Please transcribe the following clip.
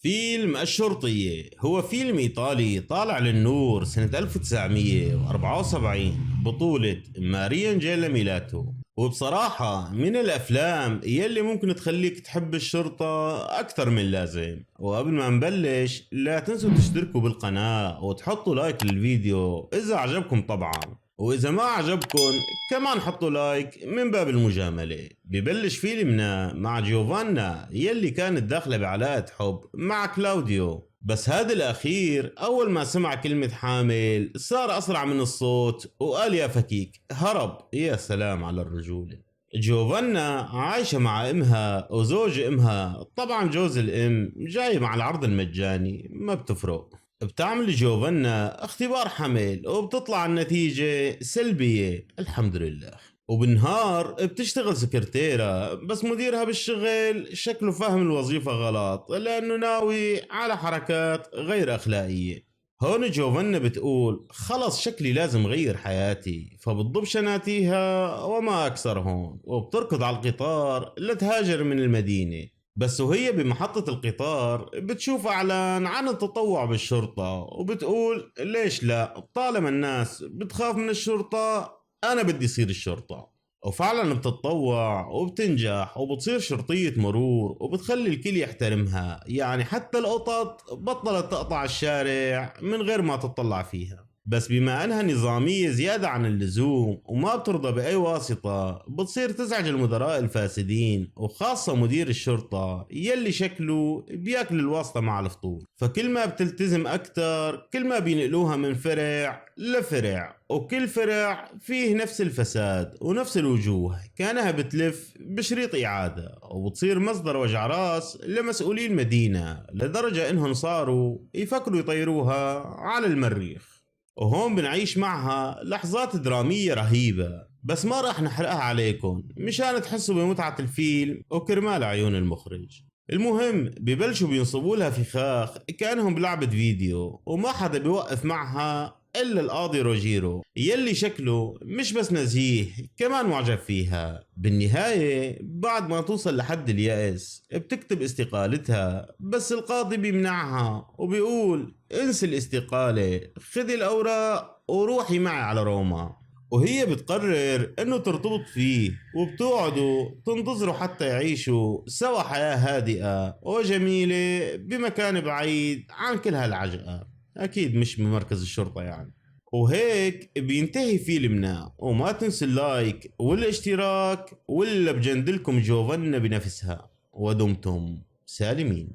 فيلم الشرطية هو فيلم إيطالي طالع للنور سنة 1974 بطولة ماريانجيلا ميلاتو. وبصراحة من الأفلام يلي ممكن تخليك تحب الشرطة أكثر من لازم. وقبل ما نبلش لا تنسوا تشتركوا بالقناة وتحطوا لايك للفيديو إذا عجبكم طبعا، وإذا ما عجبكم كمان حطوا لايك من باب المجاملة. ببلش فيلمنا مع جيوفانا يلي كانت داخلة بعلاقة حب مع كلاوديو، بس هذا الأخير أول ما سمع كلمة حامل صار أسرع من الصوت وقال يا فكيك، هرب. يا سلام على الرجولة. جيوفانا عايشة مع امها وزوج امها، طبعا جوز الام جاي مع العرض المجاني ما بتفرق. بتعمل جوفانا اختبار حمل وبتطلع النتيجة سلبية الحمد لله. وبالنهار بتشتغل سكرتيرة، بس مديرها بالشغل شكله فاهم الوظيفة غلط لأنه ناوي على حركات غير أخلاقية. هون جوفانا بتقول خلص شكلي لازم غير حياتي، فبتضب شناتيها وما أكثر هون، وبتركض على القطار لتهاجر من المدينة. بس وهي بمحطة القطار بتشوف إعلان عن التطوع بالشرطة، وبتقول ليش لا، طالما الناس بتخاف من الشرطة أنا بدي صير الشرطة. وفعلا بتتطوع وبتنجح وبتصير شرطية مرور، وبتخلي الكل يحترمها، يعني حتى القطط بطلت تقطع الشارع من غير ما تطلع فيها. بس بما أنها نظامية زيادة عن اللزوم وما بترضى بأي واسطة، بتصير تزعج المدراء الفاسدين، وخاصة مدير الشرطة يلي شكله بياكل الواسطة مع الفطور. فكل ما بتلتزم أكتر كل ما بينقلوها من فرع لفرع، وكل فرع فيه نفس الفساد ونفس الوجوه كانها بتلف بشريط إعادة، وبتصير مصدر وجع راس لمسؤولي المدينة لدرجة إنهم صاروا يفكروا يطيروها على المريخ. وهون بنعيش معها لحظات درامية رهيبة، بس ما راح نحرقها عليكم مشان تحسوا بمتعة الفيلم وكرمال عيون المخرج. المهم ببلشوا بينصبوا لها فخاخ كأنهم بلعبة فيديو، وما حدا بيوقف معها إلا القاضي روجيرو يلي شكله مش بس نزيه كمان معجب فيها. بالنهاية بعد ما توصل لحد اليأس بتكتب استقالتها، بس القاضي بيمنعها وبيقول انسي الاستقالة، خذي الأوراق وروحي معي على روما. وهي بتقرر انه ترتبط فيه، وبتوعدوا تنتظروا حتى يعيشوا سوا حياة هادئة وجميلة بمكان بعيد عن كل هالعجقة، اكيد مش بمركز الشرطة يعني. وهيك بينتهي فيلمنا، وما تنسوا اللايك والاشتراك، ولا بجندلكم جوفنا بنفسها. ودمتم سالمين.